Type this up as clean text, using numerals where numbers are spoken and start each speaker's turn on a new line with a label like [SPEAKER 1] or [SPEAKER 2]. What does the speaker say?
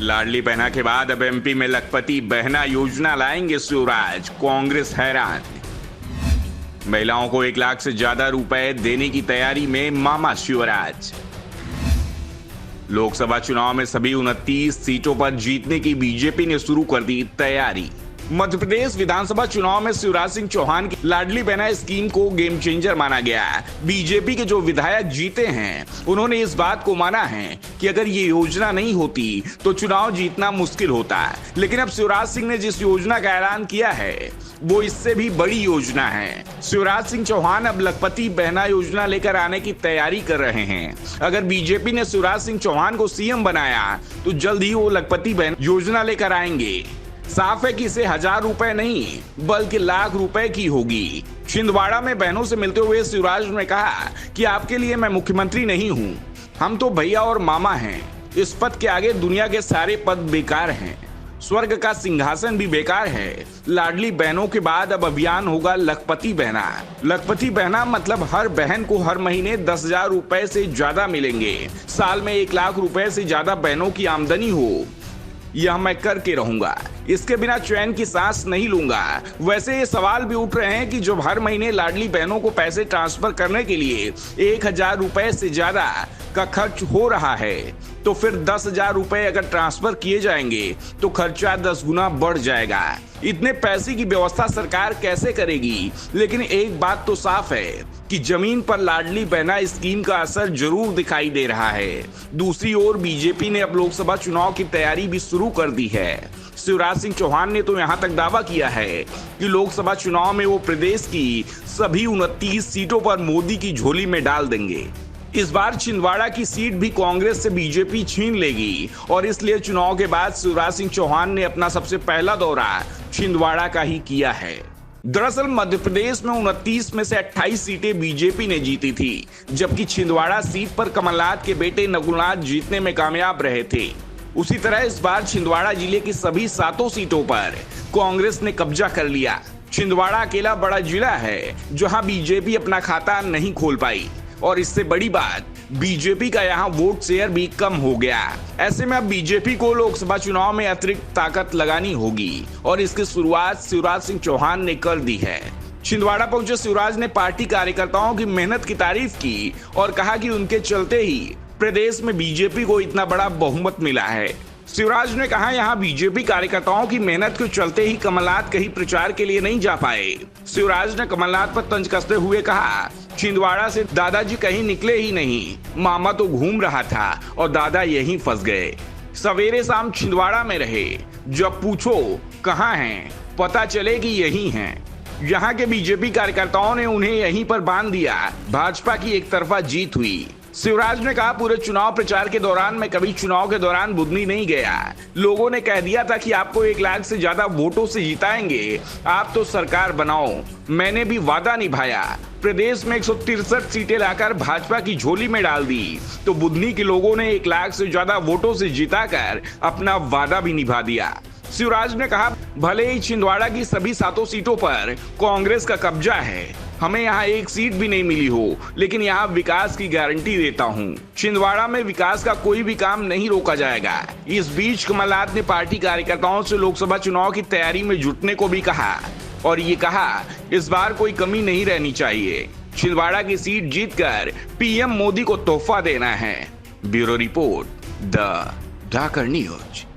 [SPEAKER 1] लाडली बहना के बाद अब एमपी में लखपति बहना योजना लाएंगे शिवराज, कांग्रेस हैरान। महिलाओं को 1 लाख से ज्यादा रुपए देने की तैयारी में मामा शिवराज। लोकसभा चुनाव में सभी 29 सीटों पर जीतने की बीजेपी ने शुरू कर दी तैयारी। मध्य प्रदेश विधानसभा चुनाव में शिवराज सिंह चौहान की लाडली बहना स्कीम को गेम चेंजर माना गया। बीजेपी के जो विधायक जीते हैं उन्होंने इस बात को माना है कि अगर ये योजना नहीं होती तो चुनाव जीतना मुश्किल होता। लेकिन अब शिवराज सिंह ने जिस योजना का ऐलान किया है वो इससे भी बड़ी योजना है। शिवराज सिंह चौहान अब लखपति बहना योजना लेकर आने की तैयारी कर रहे हैं। अगर बीजेपी ने शिवराज सिंह चौहान को सीएम बनाया तो जल्द ही वो लखपति बहना योजना लेकर आएंगे। साफ है कि इसे 1000 रुपए नहीं बल्कि लाख रुपए की होगी। छिंदवाड़ा में बहनों से मिलते हुए शिवराज ने कहा कि आपके लिए मैं मुख्यमंत्री नहीं हूं, हम तो भैया और मामा हैं। इस पद के आगे दुनिया के सारे पद बेकार हैं, स्वर्ग का सिंहासन भी बेकार है। लाडली बहनों के बाद अब अभियान होगा लखपति बहना। लखपति बहना मतलब हर बहन को हर महीने 10,000 रुपए से ज्यादा मिलेंगे। साल में 1 लाख रुपए से ज्यादा बहनों की आमदनी हो, यह मैं करके रहूंगा। इसके बिना चैन की सांस नहीं लूंगा। वैसे ये सवाल भी उठ रहे हैं कि जब हर महीने लाडली बहनों को पैसे ट्रांसफर करने के लिए 1,000 रुपए से ज्यादा का खर्च हो रहा है तो फिर 10,000 रुपए अगर ट्रांसफर किए जाएंगे तो खर्चा 10 गुना बढ़ जाएगा। इतने पैसे की व्यवस्था सरकार कैसे करेगी? लेकिन एक बात तो साफ है कि जमीन पर लाडली बहना स्कीम का असर जरूर दिखाई दे रहा है। दूसरी ओर बीजेपी ने अब लोकसभा चुनाव की तैयारी भी शुरू कर दी है। शिवराज सिंह चौहान ने तो यहां तक दावा किया है कि लोकसभा चुनाव में वो प्रदेश की सभी 29 सीटों पर मोदी की झोली में डाल देंगे। इस बार छिंदवाड़ा की सीट भी कांग्रेस से बीजेपी छीन लेगी और इसलिए चुनाव के बाद शिवराज सिंह चौहान ने अपना सबसे पहला दौरा छिंदवाड़ा का ही किया है। दरअसल मध्य प्रदेश में 29 में से 28 सीटें बीजेपी ने जीती थी, जबकि छिंदवाड़ा सीट पर कमलनाथ के बेटे नकुलनाथ जीतने में कामयाब रहे थे। उसी तरह इस बार छिंदवाड़ा जिले की सभी 7 सीटों पर कांग्रेस ने कब्जा कर लिया। छिंदवाड़ा अकेला बड़ा जिला है जहां बीजेपी अपना खाता नहीं खोल पाई और इससे बड़ी बात बीजेपी का यहां वोट शेयर भी कम हो गया। ऐसे में अब बीजेपी को लोकसभा चुनाव में अतिरिक्त ताकत लगानी होगी और इसकी शुरुआत शिवराज सिंह चौहान ने कर दी है। छिंदवाड़ा पहुंचे शिवराज ने पार्टी कार्यकर्ताओं की मेहनत की तारीफ की और कहा कि उनके चलते ही प्रदेश में बीजेपी को इतना बड़ा बहुमत मिला है। शिवराज ने कहा यहां बीजेपी कार्यकर्ताओं की मेहनत के चलते ही कमलनाथ कहीं प्रचार के लिए नहीं जा पाए। शिवराज ने कमलनाथ पर तंज कसते हुए कहा छिंदवाड़ा से दादाजी कहीं निकले ही नहीं, मामा तो घूम रहा था और दादा यहीं फंस गए। सवेरे शाम छिंदवाड़ा में रहे, जब पूछो कहां हैं पता चले कि यहीं हैं। यहाँ के बीजेपी कार्यकर्ताओं ने उन्हें यहीं पर बांध दिया। भाजपा की एक तरफा जीत हुई। शिवराज ने कहा पूरे चुनाव प्रचार के दौरान मैं कभी चुनाव के दौरान बुधनी नहीं गया। लोगों ने कह दिया था कि आपको 1 लाख से ज्यादा वोटों से जिताएंगे, आप तो सरकार बनाओ। मैंने भी वादा निभाया। प्रदेश में 163 सीटें लाकर भाजपा की झोली में डाल दी तो बुधनी के लोगों ने 1 लाख से ज्यादा वोटों से जिताकर अपना वादा भी निभा दिया। शिवराज ने कहा भले ही छिंदवाड़ा की सभी 7 सीटों पर कांग्रेस का कब्जा है, हमें यहाँ 1 सीट भी नहीं मिली हो, लेकिन यहाँ विकास की गारंटी देता हूँ। छिंदवाड़ा में विकास का कोई भी काम नहीं रोका जाएगा। इस बीच कमलनाथ ने पार्टी कार्यकर्ताओं से लोकसभा चुनाव की तैयारी में जुटने को भी कहा और ये कहा इस बार कोई कमी नहीं रहनी चाहिए। छिंदवाड़ा की सीट जीतकर पीएम मोदी को तोहफा देना है। Bureau report, the Dhakar news.